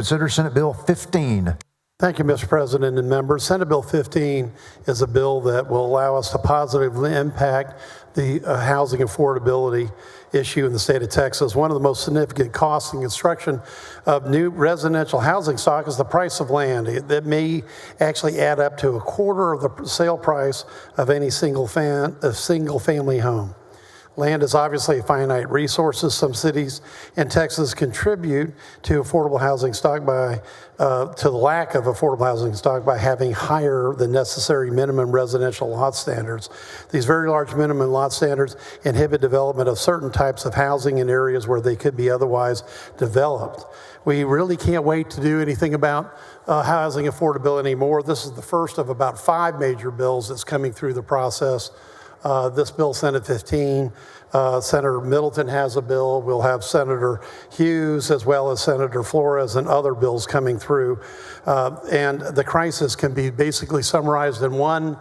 Consider Senate Bill 15. Thank you, Mr. President and members. Senate Bill 15 is a bill that will allow us to positively impact the housing affordability issue in the state of Texas. One of the most significant costs in construction of new residential housing stock is the price of land. That may actually add up to a quarter of the sale price of any single family home. Land is obviously a finite resource. Some cities in Texas contribute to affordable housing stock to the lack of affordable housing stock by having higher than necessary minimum residential lot standards. These very large minimum lot standards inhibit development of certain types of housing in areas where they could be otherwise developed. We really can't wait to do anything about housing affordability anymore. This is the first of about 5 major bills that's coming through the process. This bill, Senate 15, Senator Middleton has a bill. We'll have Senator Hughes as well as Senator Flores and other bills coming through. And the crisis can be basically summarized in one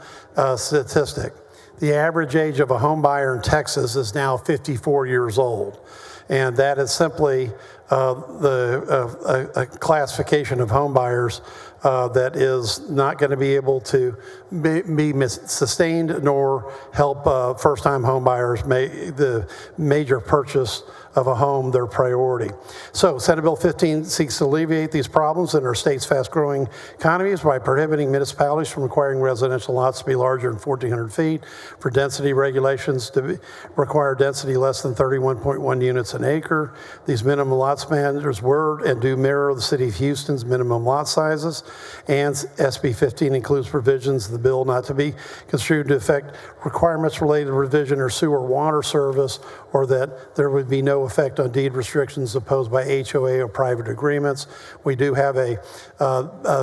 statistic. The average age of a home buyer in Texas is now 54 years old. And that is simply a classification of home buyers that is not going to be able to be sustained nor help first-time home buyers make the major purchase of a home their priority. So Senate Bill 15 seeks to alleviate these problems in our state's fast-growing economies by prohibiting municipalities from requiring residential lots to be larger than 1,400 feet, for density regulations to require density less than 31.1 units an acre. These minimum lot standards were and do mirror the city of Houston's minimum lot sizes, and SB15 includes provisions of the bill not to be construed to affect requirements related to revision or sewer water service, or that there would be no effect on deed restrictions imposed by HOA or private agreements. We do have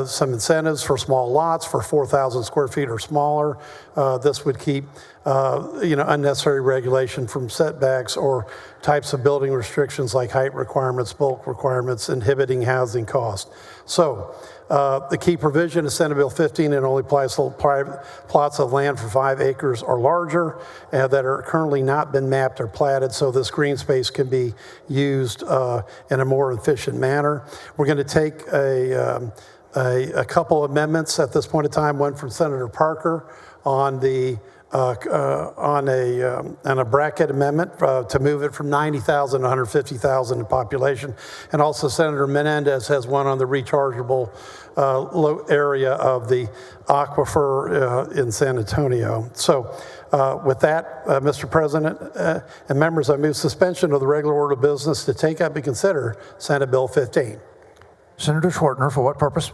some incentives for small lots for 4,000 square feet or smaller. This would keep unnecessary regulation from setbacks or types of building restrictions like height requirements, bulk requirements, inhibiting housing costs. So the key provision is Senate Bill 15 and only applies to private plots of land for 5 acres or larger that are currently not been mapped or platted, so this green space can be used in a more efficient manner. We're going to take a couple amendments at this point in time, one from Senator Parker on a bracket amendment to move it from 90,000 to 150,000 in population. And also Senator Menendez has one on the rechargeable area of the aquifer in San Antonio. So with that, Mr. President and members, I move suspension of the regular order of business to take up and consider Senate Bill 15. Senator Schwartner, for what purpose?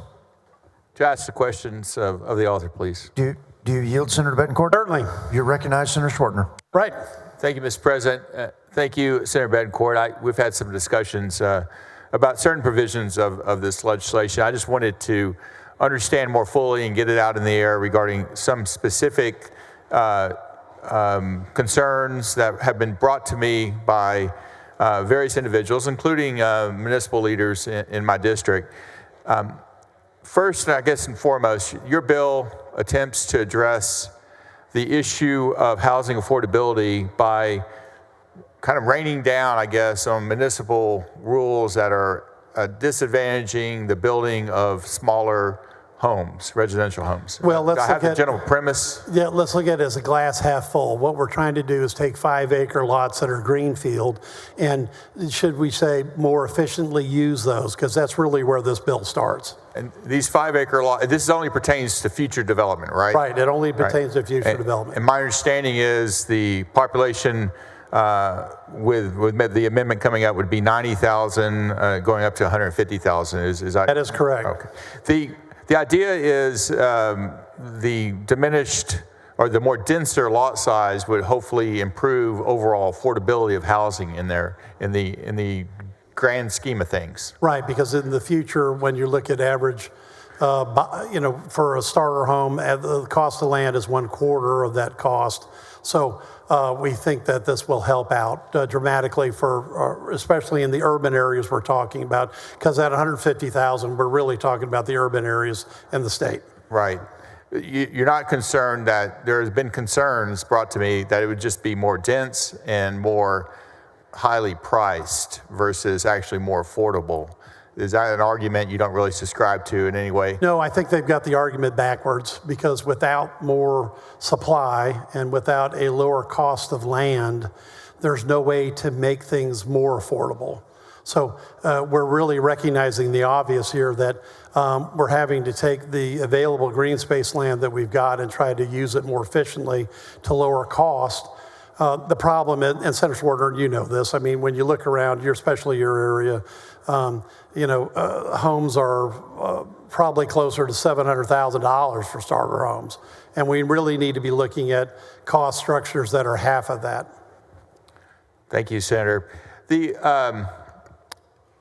To ask the questions of the author, please. Do you yield, Senator Betancourt? Certainly. You recognize Senator Schwartner. Right. Thank you, Mr. President. Thank you, Senator Betancourt. We've had some discussions about certain provisions of this legislation. I just wanted to understand more fully and get it out in the air regarding some specific concerns that have been brought to me by various individuals, including municipal leaders in my district. First, I guess and foremost, your bill attempts to address the issue of housing affordability by kind of raining down, I guess, on municipal rules that are disadvantaging the building of smaller homes, residential homes. Well, let's I have look the general premise. Yeah, let's look at it as a glass half full. What we're trying to do is take 5-acre lots that are greenfield and, should we say, more efficiently use those, because that's really where this bill starts. And these 5-acre lots, this only pertains to future development, right? Right, it only pertains to future development. And my understanding is the population with the amendment coming out would be 90,000 going up to 150,000. That is correct. Okay. The idea is the diminished or the more denser lot size would hopefully improve overall affordability of housing in the grand scheme of things. Right, because in the future, when you look at average, for a starter home, the cost of land is 1/4 of that cost. So we think that this will help out dramatically for, especially in the urban areas we're talking about, because at 150,000, we're really talking about the urban areas in the state. Right. You're not concerned that there has been concerns brought to me that it would just be more dense and more highly priced versus actually more affordable. Is that an argument you don't really subscribe to in any way? No, I think they've got the argument backwards, because without more supply and without a lower cost of land, there's no way to make things more affordable. So we're really recognizing the obvious here, that we're having to take the available green space land that we've got and try to use it more efficiently to lower cost. The problem, and Senator Schwartner, you know this, I mean, when you look around, especially your area, homes are probably closer to $700,000 for starter homes. And we really need to be looking at cost structures that are half of that. Thank you, Senator.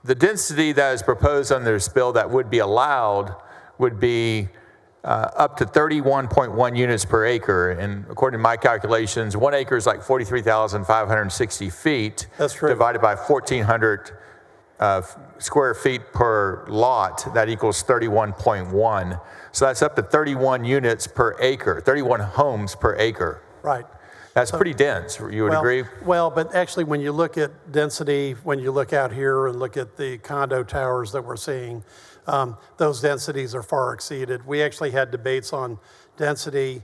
The density that is proposed under this bill that would be allowed would be up to 31.1 units per acre. And according to my calculations, 1 acre is like 43,560 feet. That's true. Divided by 1,400 square feet per lot, that equals 31.1. So that's up to 31 units per acre, 31 homes per acre. Right. That's pretty dense, you would agree? Well, but actually when you look at density, when you look out here and look at the condo towers that we're seeing, those densities are far exceeded. We actually had debates on density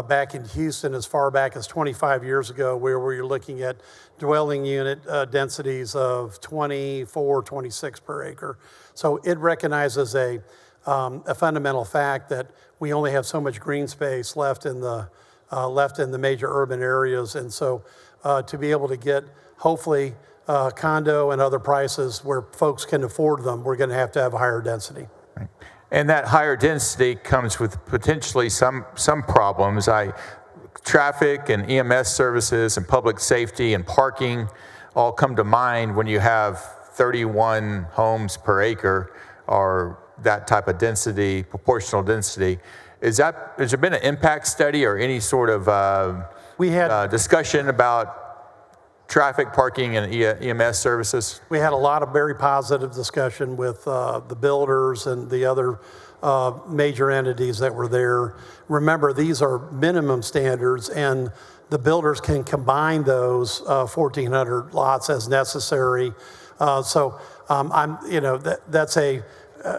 back in Houston as far back as 25 years ago, where we were looking at dwelling unit densities of 24, 26 per acre. So it recognizes a fundamental fact that we only have so much green space left in the major urban areas. And so to be able to get, hopefully, condo and other prices where folks can afford them, we're going to have a higher density. Right. And that higher density comes with potentially some problems. Traffic and EMS services and public safety and parking all come to mind when you have 31 homes per acre or that type of density, proportional density. Has there been an impact study or any sort of discussion about traffic, parking, and EMS services? We had a lot of very positive discussion with the builders and the other major entities that were there. Remember, these are minimum standards, and the builders can combine those 1,400 lots as necessary. That's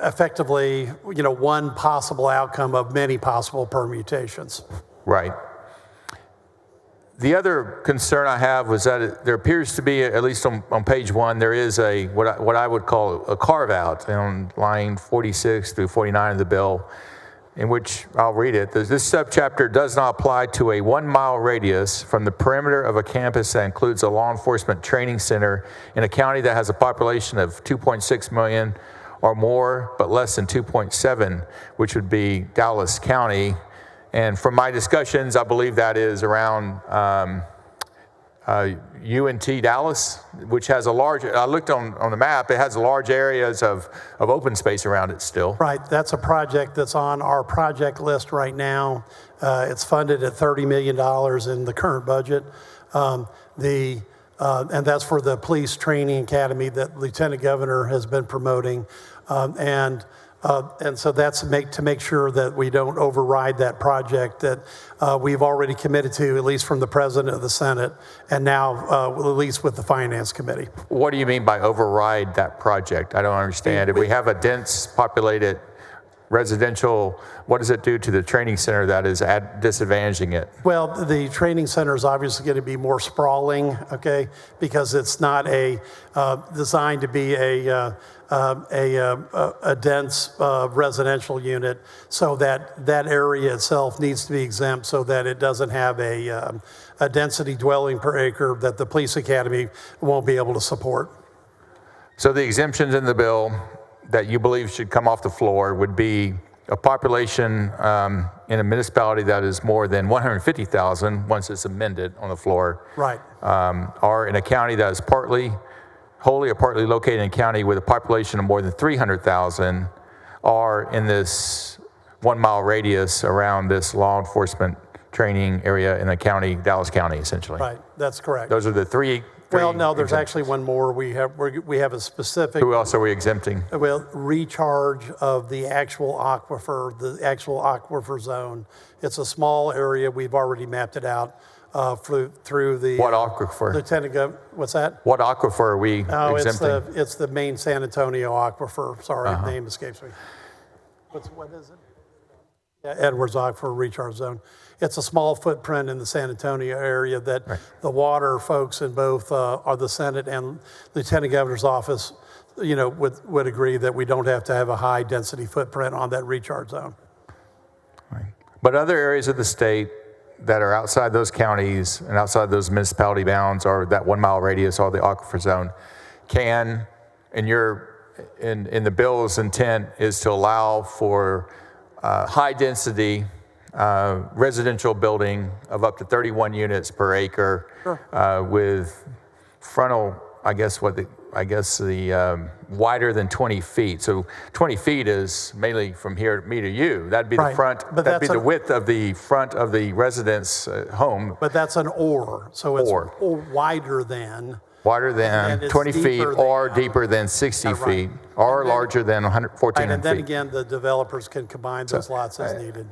effectively, one possible outcome of many possible permutations. Right. The other concern I have was that there appears to be, at least on page 1, there is what I would call a carve out on line 46 through 49 of the bill, in which I'll read it. This subchapter does not apply to a 1 mile radius from the perimeter of a campus that includes a law enforcement training center in a county that has a population of 2.6 million or more, but less than 2.7, which would be Dallas County. And from my discussions, I believe that is around UNT Dallas, which has a large, I looked on the map, it has large areas of open space around it still. Right, that's a project that's on our project list right now. It's funded at $30 million in the current budget. And that's for the police training academy that Lieutenant Governor has been promoting. And so that's to make sure that we don't override that project that we've already committed to, at least from the President of the Senate, and now at least with the Finance Committee. What do you mean by override that project? I don't understand. If we have a dense populated residential, what does it do to the training center that is disadvantaging it? Well, the training center is obviously going to be more sprawling, okay, because it's not designed to be a dense residential unit, so that area itself needs to be exempt so that it doesn't have a density dwelling per acre that the police academy won't be able to support. So the exemptions in the bill that you believe should come off the floor would be a population in a municipality that is more than 150,000 once it's amended on the floor. Right. Or in a county that is wholly or partly located in a county with a population of more than 300,000, or in this 1 mile radius around this law enforcement training area in the county, Dallas County, essentially. Right, that's correct. Those are the three. Well, no, there's actually one more. We have a specific. Who else are we exempting? Well, recharge of the actual aquifer zone. It's a small area. We've already mapped it out. through the What aquifer? Lieutenant Governor. What's that? What aquifer are we Oh, exempting? it's the main San Antonio aquifer. Sorry, name escapes me. What is it? Yeah, Edwards Aquifer Recharge Zone. It's a small footprint in the San Antonio area that the water folks in both are the Senate and Lieutenant Governor's office, would agree that we don't have to have a high density footprint on that recharge zone. Right. But other areas of the state that are outside those counties and outside those municipality bounds or that 1 mile radius or the aquifer zone can, in the bill's intent is to allow for high density residential building of up to 31 units per acre. Sure. With frontal, the wider than 20 feet. So 20 feet is mainly from here, me to you. That'd be the front, but that'd be the width of the front of the residence home. But that's an or, so it's Or. wider than. Wider And than it's 20 feet deeper or than- deeper than 60 Right. feet or And then- larger than 114 And then feet. again, the developers can combine those lots as needed.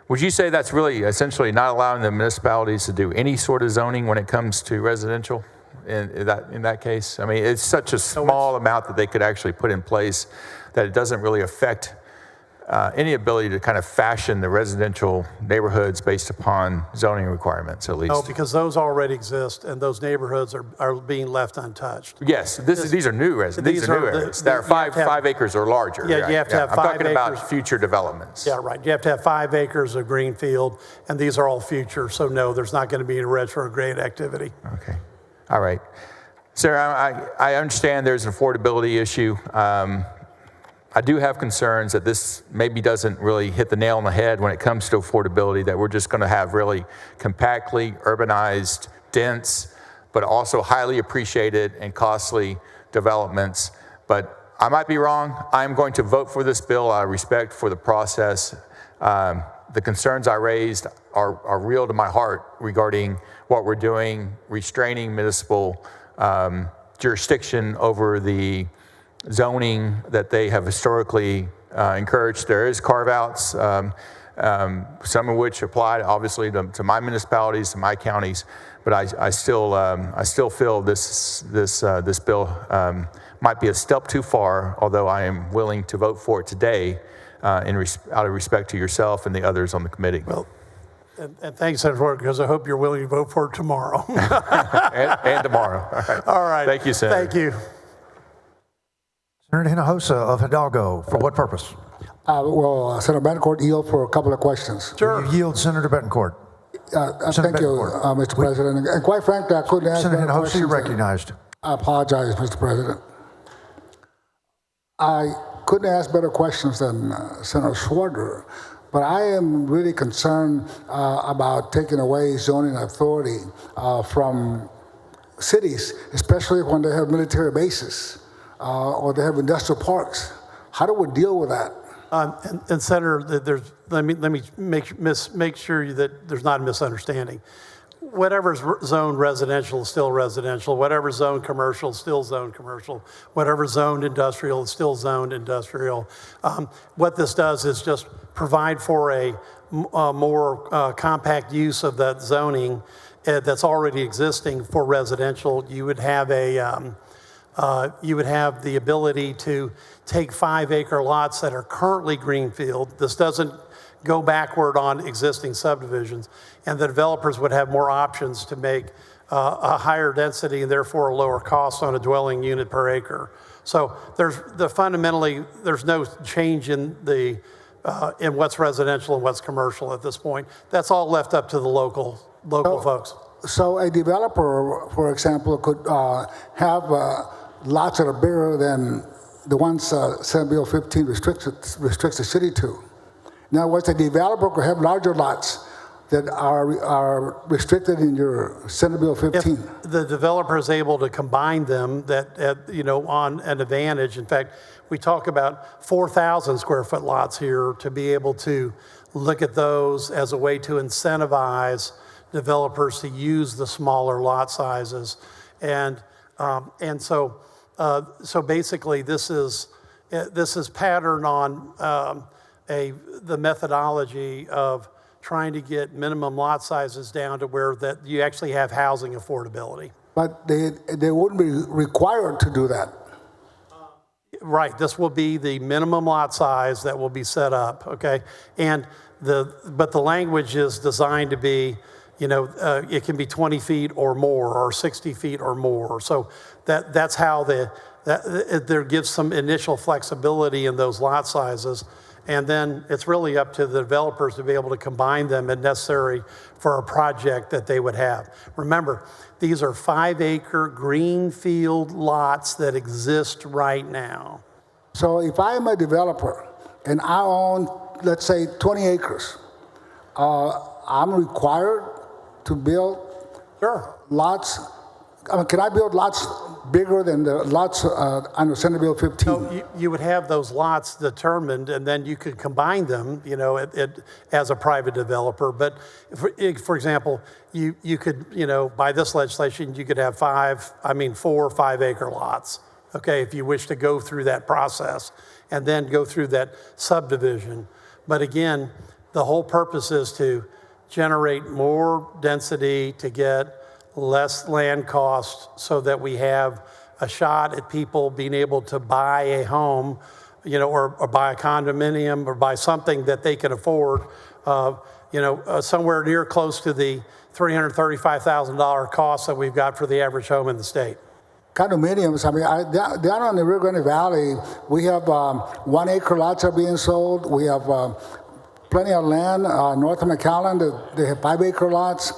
Would you say that's really essentially not allowing the municipalities to do any sort of zoning when it comes to residential in that case? I mean, it's such a small amount that they could actually put in place that it doesn't really affect any ability to kind of fashion the residential neighborhoods based upon zoning requirements, at least. No, because those already exist and those neighborhoods are being left untouched. Yes, these are new areas. These are new areas. That are you have to have- 5 acres or larger. Yeah, you right? have to have I'm 5 talking about acres. future developments. Yeah, right. You have to have 5 acres of greenfield, and these are all future. So no, there's not going to be any retrograde activity. Okay. All right. Sarah, I understand there's an affordability issue. I do have concerns that this maybe doesn't really hit the nail on the head when it comes to affordability, that we're just going to have really compactly urbanized, dense, but also highly appreciated and costly developments. But I might be wrong. I'm going to vote for this bill out of respect for the process. The concerns I raised are real to my heart regarding what we're doing, restraining municipal jurisdiction over the zoning that they have historically encouraged. There is carve-outs, some of which apply obviously to my municipalities, to my counties, but I still feel this bill might be a step too far, although I am willing to vote for it today out of respect to yourself and the others on the committee. Well, and thanks, Senator Ford, because I hope you're willing to vote for it tomorrow. and tomorrow. All right. All right. Thank you, Senator. Thank you. Senator Hinojosa of Hidalgo, for what purpose? Senator Betancourt yield for a couple of questions. Sure. You yield, Senator Betancourt. Thank you, Mr. President. And quite frankly, I couldn't ask Senator better Hinojosa, questions. you're recognized. I apologize, Mr. President. I couldn't ask better questions than Senator Schwartner, but I am really concerned about taking away zoning authority from cities, especially when they have military bases or they have industrial parks. How do we deal with that? And Senator, let me make sure that there's not a misunderstanding. Whatever's zoned residential is still residential. Whatever's zoned commercial is still zoned commercial. Whatever's zoned industrial is still zoned industrial. What this does is just provide for a more compact use of that zoning that's already existing for residential. You would have the ability to take 5-acre lots that are currently greenfield. This doesn't go backward on existing subdivisions, and the developers would have more options to make a higher density and therefore a lower cost on a dwelling unit per acre. So fundamentally there's no change in in what's residential and what's commercial at this point. That's all left up to the local folks. So a developer, for example, could have lots that are bigger than the ones Senate Bill 15 restricts the city to. In other words, a developer could have larger lots that are restricted in your Senate Bill 15. If the developer is able to combine them, on an advantage. In fact, we talk about 4,000 square foot lots here to be able to look at those as a way to incentivize developers to use the smaller lot sizes, and so basically this is patterned on the methodology of trying to get minimum lot sizes down to where that you actually have housing affordability. But they wouldn't be required to do that. Right, this will be the minimum lot size that will be set up, okay? And but the language is designed to be, it can be 20 feet or more, or 60 feet or more. So that's how there gives some initial flexibility in those lot sizes. And then it's really up to the developers to be able to combine them if necessary for a project that they would have. Remember, these are 5-acre greenfield lots that exist right now. So if I am a developer and I own, let's say, 20 acres, I'm required to build lots. I mean, can I build lots bigger than the lots under Senate Bill 15? No, you would have those lots determined, and then you could combine them, as a private developer. But for example, you could, by this legislation, you could have 4 5-acre lots. Okay, if you wish to go through that process and then go through that subdivision. But again, the whole purpose is to generate more density, to get less land costs, so that we have a shot at people being able to buy a home, or buy a condominium, or buy something that they can afford, somewhere near close to the $335,000 cost that we've got for the average home in the state. Condominiums, down on the Rio Grande Valley, we have 1-acre lots are being sold. We have plenty of land north of McAllen. They have 5-acre lots.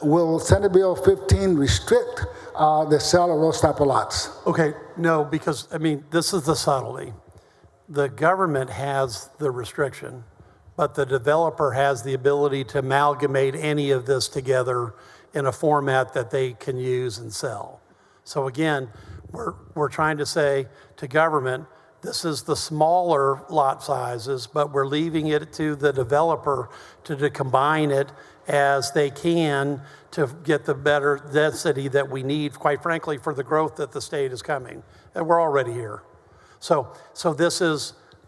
Will Senate Bill 15 restrict the sale of those type of lots? Okay, no, because, this is the subtlety. The government has the restriction, but the developer has the ability to amalgamate any of this together in a format that they can use and sell. So again, we're trying to say to government, this is the smaller lot sizes, but we're leaving it to the developer to combine it as they can to get the better density that we need, quite frankly, for the growth that the state is coming. And we're already here. So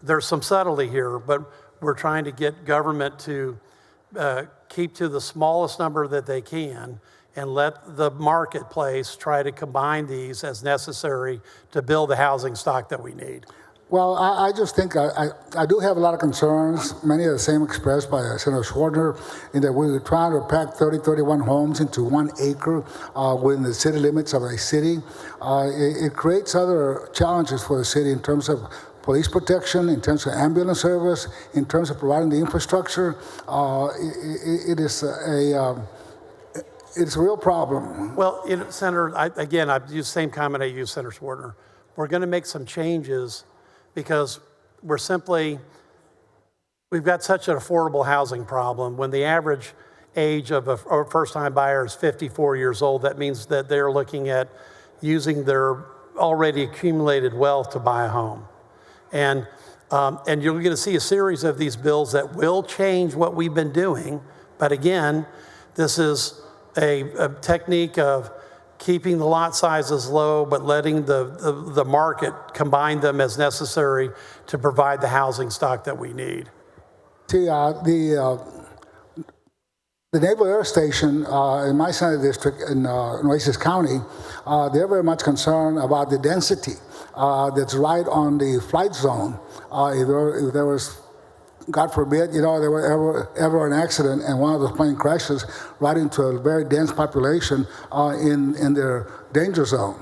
there's some subtlety here, but we're trying to get government to keep to the smallest number that they can and let the marketplace try to combine these as necessary to build the housing stock that we need. Well, I just think I do have a lot of concerns, many of the same expressed by Senator Schwartner, in that we're trying to pack 31 homes into 1 acre within the city limits of a city. It creates other challenges for the city in terms of police protection, in terms of ambulance service, in terms of providing the infrastructure. It's a real problem. Well, Senator, I've used the same comment I used, Senator Schwartner. We're going to make some changes because we've got such an affordable housing problem. When the average age of a first-time buyer is 54 years old, that means that they're looking at using their already accumulated wealth to buy a home. And you're going to see a series of these bills that will change what we've been doing. But again, this is a technique of keeping the lot sizes low, but letting the market combine them as necessary to provide the housing stock that we need. See, the Naval Air Station in my Senate district in Nueces County, they're very much concerned about the density that's right on the flight zone. If there was, God forbid, there were ever an accident and one of those planes crashes right into a very dense population in their danger zone.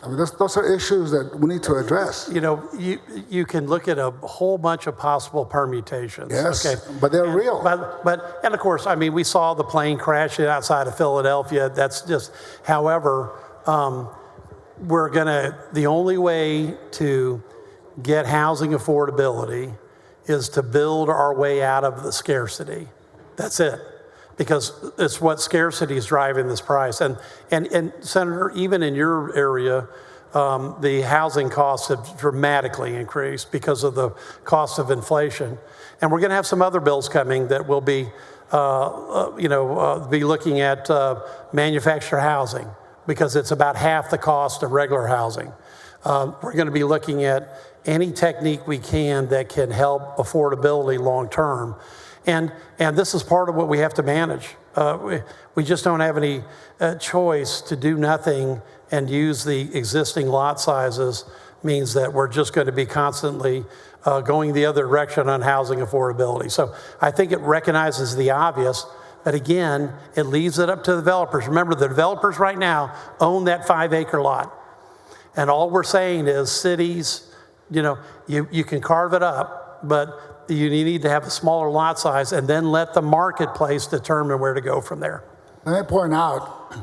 Those are issues that we need to address. You can look at a whole bunch of possible permutations. Yes, okay? But they're real. But of course, we saw the plane crash outside of Philadelphia. That's just, however, the only way to get housing affordability is to build our way out of the scarcity. That's it. Because it's what scarcity is driving this price. And Senator, even in your area, the housing costs have dramatically increased because of the cost of inflation. And we're going to have some other bills coming that will be looking at manufactured housing, because it's about half the cost of regular housing. We're going to be looking at any technique we can that can help affordability long term. And this is part of what we have to manage. We just don't have any choice to do nothing and use the existing lot sizes means that we're just going to be constantly going the other direction on housing affordability. So I think it recognizes the obvious, but again, it leaves it up to the developers. Remember, the developers right now own that 5-acre lot. And all we're saying is cities, you can carve it up, but you need to have a smaller lot size and then let the marketplace determine where to go from there. Let me point out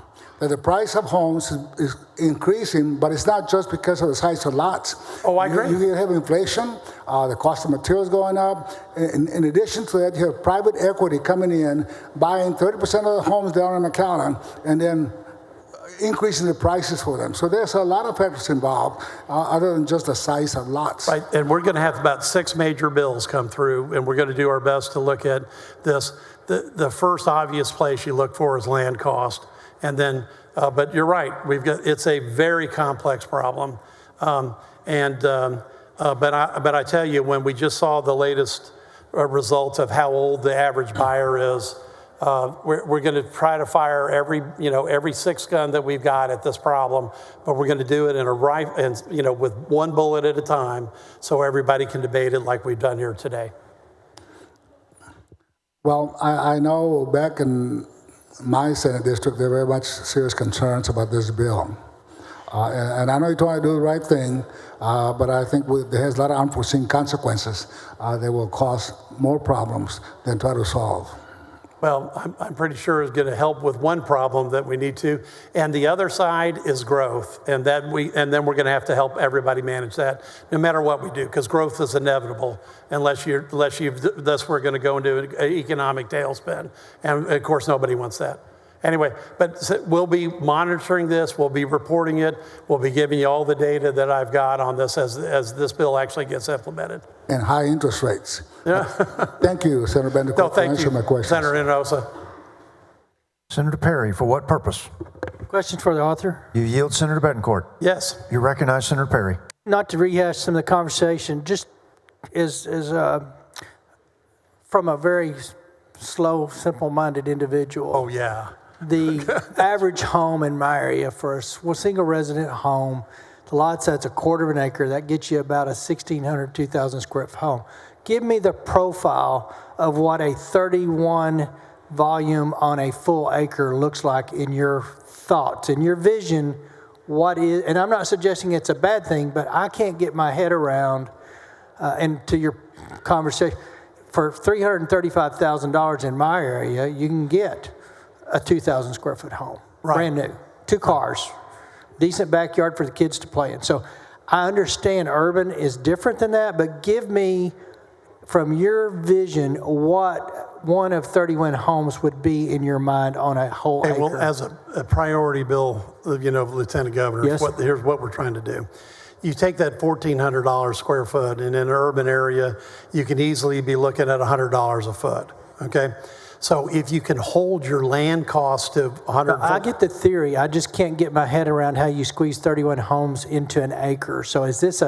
that the price of homes is increasing, but it's not just because of the size of lots. Oh, I agree. You have inflation, the cost of materials going up. In addition to that, you have private equity coming in, buying 30% of the homes down in McAllen, and then increasing the prices for them. So there's a lot of factors involved other than just the size of lots. Right, and we're going to have about 6 major bills come through, and we're going to do our best to look at this. The first obvious place you look for is land cost. And then, but you're right, it's a very complex problem. But I tell you, when we just saw the latest results of how old the average buyer is, we're going to try to fire every 6 gun that we've got at this problem, but we're going to do it in a with one bullet at a time, so everybody can debate it like we've done here today. Well, I know back in my Senate district, there are very much serious concerns about this bill. And I know you're trying to do the right thing, but I think there has a lot of unforeseen consequences that will cause more problems than try to solve. Well, I'm pretty sure it's going to help with one problem that we need to, and the other side is growth, and then we're going to have to help everybody manage that, no matter what we do, because growth is inevitable unless we're going to go into an economic tailspin, and of course nobody wants that. Anyway, but we'll be monitoring this, we'll be reporting it, we'll be giving you all the data that I've got on this as this bill actually gets implemented. And high interest rates. Yeah. Thank you, Senator Bender, for answering my questions. Senator Hinojosa. Senator Perry, for what purpose? Questions for the author? You yield, Senator Betancourt. Yes. You recognize Senator Perry. Not to rehash some of the conversation, just is from a very slow, simple-minded individual. Oh, yeah. The average home in my area for a single resident home, the lot size a 1/4 of an acre, that gets you about a 1,600, 2,000 square foot home. Give me the profile of what a 31 volume on a full acre looks like in your thoughts, in your vision. What is, and I'm not suggesting it's a bad thing, but I can't get my head around, and to your conversation, for $335,000 in my area, you can get a 2,000 square foot home, right. Brand new, 2 cars, decent backyard for the kids to play in. So I understand urban is different than that, but give me, from your vision, what one of 31 homes would be in your mind on a whole acre. Well, as a priority bill, Lieutenant Governor, yes. Here's what we're trying to do. You take that $1,400 square foot, and in an urban area, you can easily be looking at $100 a foot, okay? So if you can hold your land cost to $100. I get the theory. I just can't get my head around how you squeeze 31 homes into an acre. So is this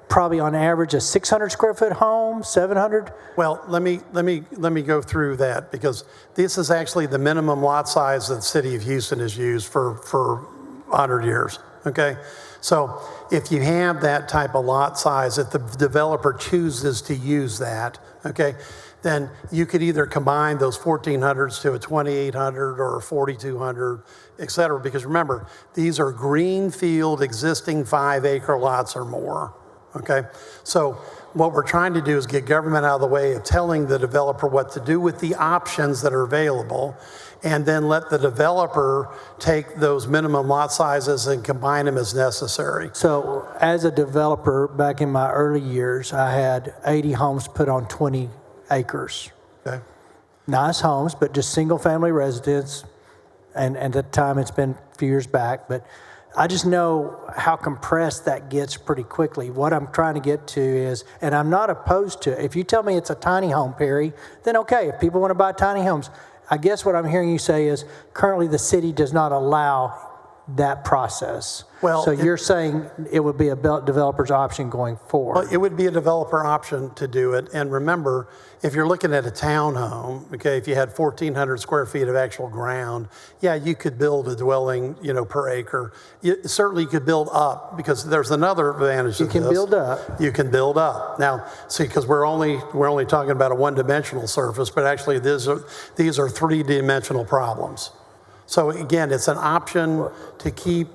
probably on average a 600 square foot home, 700? Well, let me go through that, because this is actually the minimum lot size that the city of Houston has used for 100 years, okay? So if you have that type of lot size, if the developer chooses to use that, okay, then you could either combine those 1,400s to a 2,800 or a 4,200, et cetera, because remember, these are greenfield existing 5-acre lots or more, okay? So what we're trying to do is get government out of the way of telling the developer what to do with the options that are available, and then let the developer take those minimum lot sizes and combine them as necessary. So as a developer, back in my early years, I had 80 homes put on 20 acres. Okay. Nice homes, but just single family residents. And at the time, it's been a few years back, but I just know how compressed that gets pretty quickly. What I'm trying to get to is, and I'm not opposed to it. If you tell me it's a tiny home, Perry, then okay, if people want to buy tiny homes. I guess what I'm hearing you say is currently the city does not allow that process. Well, so you're saying it would be a developer's option going forward? Well, it would be a developer option to do it. And remember, if you're looking at a townhome, okay, if you had 1,400 square feet of actual ground, yeah, you could build a dwelling, per acre. Certainly you could build up, because there's another advantage to this. You can build up. You can build up. Now, see, because we're only talking about a one-dimensional surface, but actually these are three-dimensional problems. So again, it's an option to keep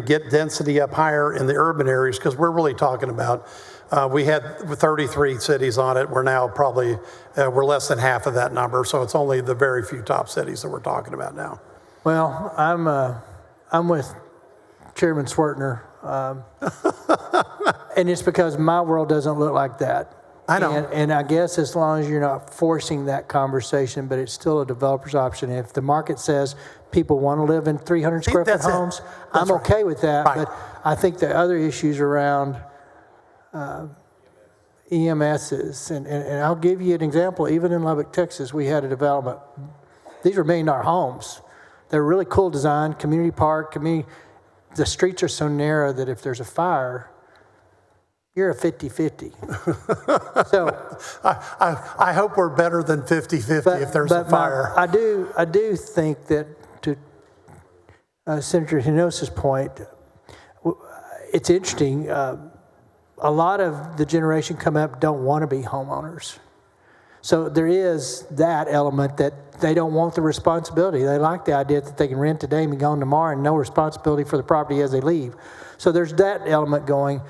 get density up higher in the urban areas, because we're really talking about, we had 33 cities on it. We're now probably, we're less than half of that number. So it's only the very few top cities that we're talking about now. Well, I'm with Chairman Swertner, and it's because my world doesn't look like that. I know. And I guess as long as you're not forcing that conversation, but it's still a developer's option. If the market says people want to live in 300 square foot homes, I'm okay with that. Right. But I think the other issues around EMSs, and I'll give you an example. Even in Lubbock, Texas, we had a development. These were $1 million homes. They're really cool design, community park, the streets are so narrow that if there's a fire, you're a 50-50. So I hope we're better than 50-50 if there's a fire. I do think that, to Senator Hinosa's point, it's interesting. A lot of the generation coming up don't want to be homeowners. So there is that element that they don't want the responsibility. They like the idea that they can rent today and be gone tomorrow and no responsibility for the property as they leave. So there's that element going.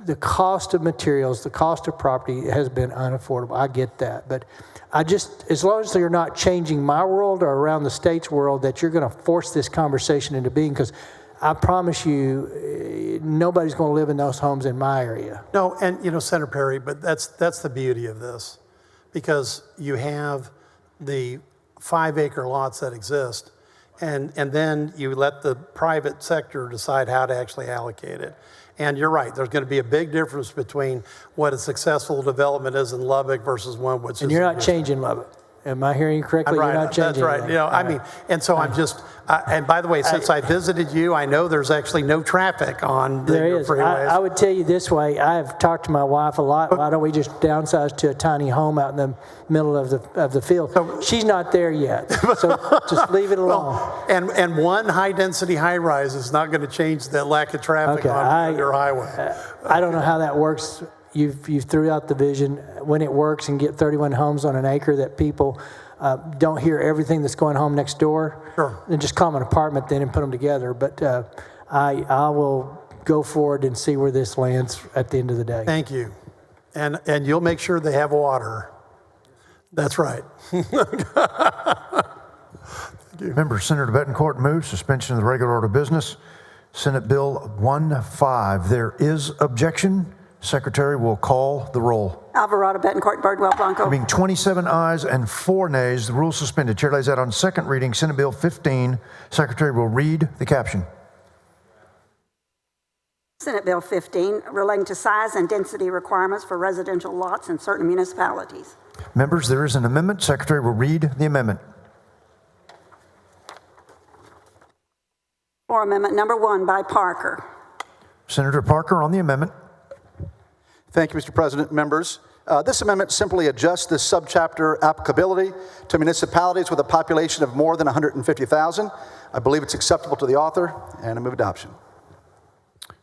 The cost of materials, the cost of property has been unaffordable. I get that. But as long as you're not changing my world or around the state's world, that you're going to force this conversation into being, because I promise you, nobody's going to live in those homes in my area. No, and Senator Perry, but that's the beauty of this, because you have the 5-acre lots that exist, and then you let the private sector decide how to actually allocate it. And you're right, there's going to be a big difference between what a successful development is in Lubbock versus one which is... And you're not changing Lubbock. Am I hearing you correctly? Right, You're not changing that's right. Lubbock. And so I'm just, and by the way, since I visited you, I know there's actually no traffic on the freeways. I would tell you this way. I've talked to my wife a lot. Why don't we just downsize to a tiny home out in the middle of the field? She's not there yet, so just leave it alone. And one high-density high-rise is not going to change the lack of traffic on your highway. I don't know how that works. You've threw out the vision when it works and get 31 homes on an acre that people don't hear everything that's going on next door. Sure. And just call them an apartment then and put them together. But I will go forward and see where this lands at the end of the day. Thank you. And you'll make sure they have water. That's right. Member Senator Betancourt moves suspension of the regular order of business. Senate Bill 1-5. There is objection. Secretary will call the roll. Alvarado, Betancourt, Birdwell, Blanco. Being 27 ayes and 4 nays, the rule is suspended. Chair lays that on second reading, Senate Bill 15. Secretary will read the caption. Senate Bill 15, relating to size and density requirements for residential lots in certain municipalities. Members, there is an amendment. Secretary will read the amendment. For Amendment Number 1 by Parker. Senator Parker on the amendment. Thank you, Mr. President. Members, this amendment simply adjusts this subchapter applicability to municipalities with a population of more than 150,000. I believe it's acceptable to the author, and I move adoption.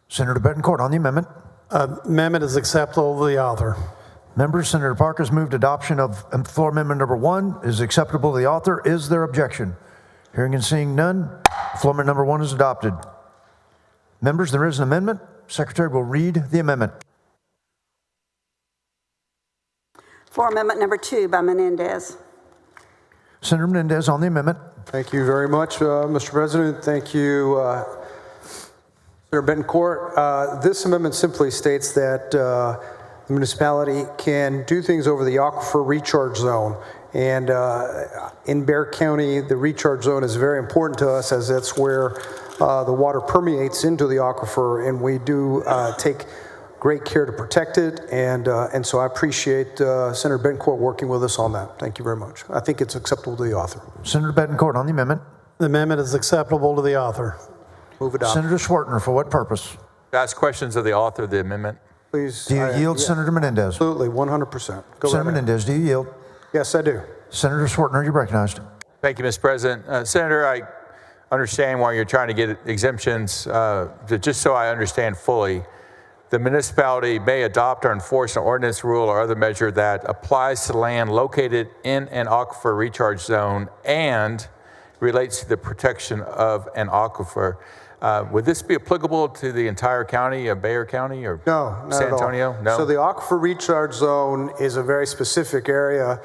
Senator Betancourt on the amendment. Amendment is acceptable to the author. Members, Senator Parker has moved adoption of floor amendment number 1 is acceptable to the author. Is there objection? Hearing and seeing none, floor amendment number 1 is adopted. Members, there is an amendment. Secretary will read the amendment. For Amendment Number 2 by Menendez. Senator Menendez on the amendment. Thank you very much, Mr. President. Thank you, Senator Betancourt. This amendment simply states that the municipality can do things over the aquifer recharge zone. And in Bexar County, the recharge zone is very important to us, as that's where the water permeates into the aquifer, and we do take great care to protect it, and so I appreciate Senator Betancourt working with us on that. Thank you very much. I think it's acceptable to the author. Senator Betancourt on the amendment. The amendment is acceptable to the author. Move adoption. Senator Schwartner, for what purpose? Ask questions of the author of the amendment. Please. Do you yield, Senator Menendez? Absolutely, 100%. Go Senator right ahead. Menendez, do you yield? Yes, I do. Senator Schwartner, you're recognized. Thank you, Mr. President. Senator, I understand why you're trying to get exemptions. Just so I understand fully, the municipality may adopt or enforce an ordinance, rule, or other measure that applies to land located in an aquifer recharge zone and relates to the protection of an aquifer. Would this be applicable to the entire county of Bexar County or No, not San at all. Antonio? No. So the aquifer recharge zone is a very specific area.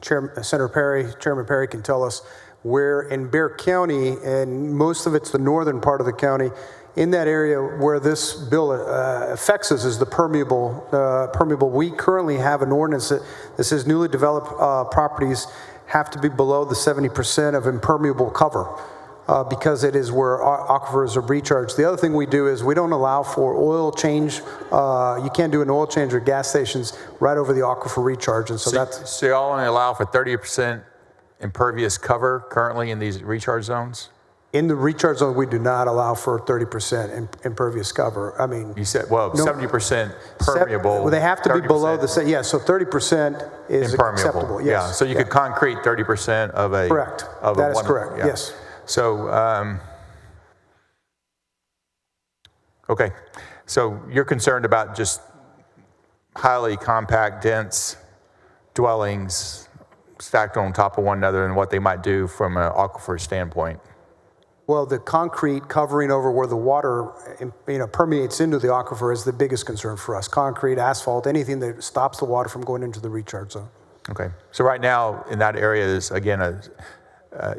Chairman Perry can tell us where in Bexar County, and most of it's the northern part of the county, in that area where this bill affects us is the permeable. We currently have an ordinance that says newly developed properties have to be below the 70% of impermeable cover. Because it is where aquifers are recharged. The other thing we do is we don't allow for oil change. You can't do an oil change or gas stations right over the aquifer recharge, and So you all only allow for 30% impervious cover currently in these recharge zones? in the recharge zone. We do not allow for 30% impervious cover. I mean, You said, well, 70% permeable. Well, they have to be below 30% yeah. So 30% is impermeable. acceptable. Yes. Yeah, so you could concrete 30% of a. Correct. Of That a is one, correct. yeah. Yes. So, okay. So you're concerned about just highly compact, dense dwellings stacked on top of one another and what they might do from an aquifer standpoint. Well, the concrete covering over where the water, permeates into the aquifer is the biggest concern for us. Concrete, asphalt, anything that stops the water from going into the recharge zone. Okay. So right now in that area is, again,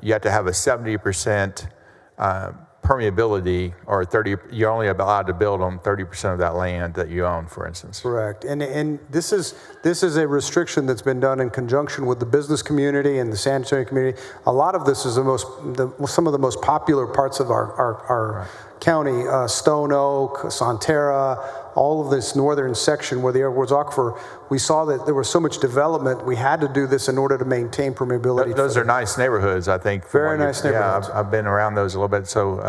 you have to have a 70% permeability, or 30. You're only allowed to build on 30% of that land that you own, for instance. Correct. And this is a restriction that's been done in conjunction with the business community and the San Antonio community. A lot of this is some of the most popular parts of our county, Stone Oak, Sonterra, all of this northern section where the Edwards Aquifer. We saw that there was so much development. We had to do this in order to maintain permeability. Those are nice neighborhoods, I think. Very nice neighborhoods. Yeah, I've been around those a little bit. So,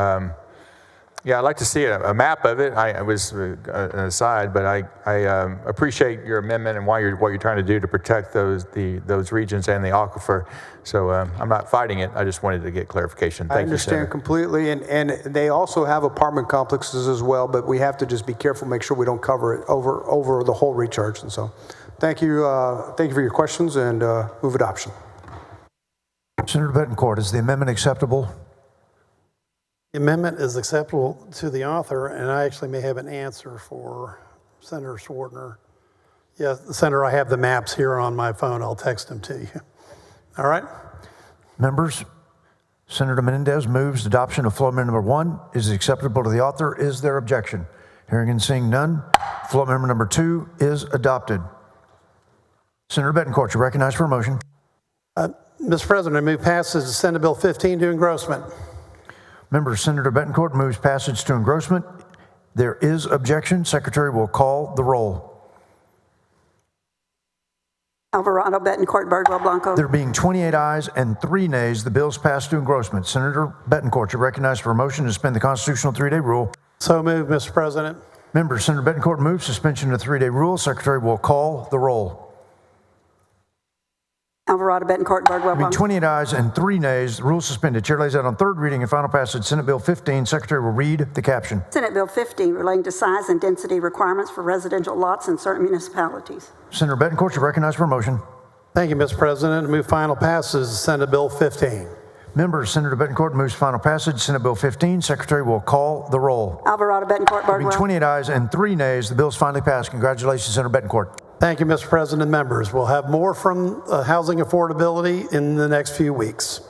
yeah, I'd like to see a map of it. I was an aside, but I appreciate your amendment and what you're trying to do to protect those regions and the aquifer. So I'm not fighting it. I just wanted to get clarification. Thank I understand you, completely, and they also have apartment complexes as well, but we have to just be careful, make sure we don't cover it over the whole recharge. And so, thank you for your questions, and move adoption. Senator Betancourt, is the amendment acceptable? The amendment is acceptable to the author, and I actually may have an answer for Senator Schwartner. Yes, Senator, I have the maps here on my phone. I'll text them to you. All right? Members, Senator Menendez moves adoption of floor amendment number 1 is acceptable to the author. Is there objection? Hearing and seeing none, floor amendment number 2 is adopted. Senator Betancourt, you're recognized for a motion. Mr. President, I move passage of Senate Bill 15 to engrossment. Member Senator Betancourt moves passage to engrossment. There is objection. Secretary will call the roll. Alvarado, Betancourt, Birdwell, Blanco. There being 28 ayes and 3 nays, the bill is passed to engrossment. Senator Betancourt, you're recognized for a motion to suspend the constitutional 3-day rule. So moved, Mr. President. Member Senator Betancourt moves suspension of the 3-day rule. Secretary will call the roll. Alvarado, Betancourt, Birdwell, Being Blanco. 28 ayes and 3 nays, the rule is suspended. Chair lays out on third reading and final passage Senate Bill 15. Secretary will read the caption. Senate Bill 15 relating to size and density requirements for residential lots in certain municipalities. Senator Betancourt, you're recognized for a motion. Thank you, Mr. President. I move final passage of Senate Bill 15. Member Senator Betancourt moves final passage Senate Bill 15. Secretary will call the roll. Alvarado, Betancourt, Being Birdwell. 28 ayes and 3 nays, the bill is finally passed. Congratulations, Senator Betancourt. Thank you, Mr. President and members. We'll have more from housing affordability in the next few weeks.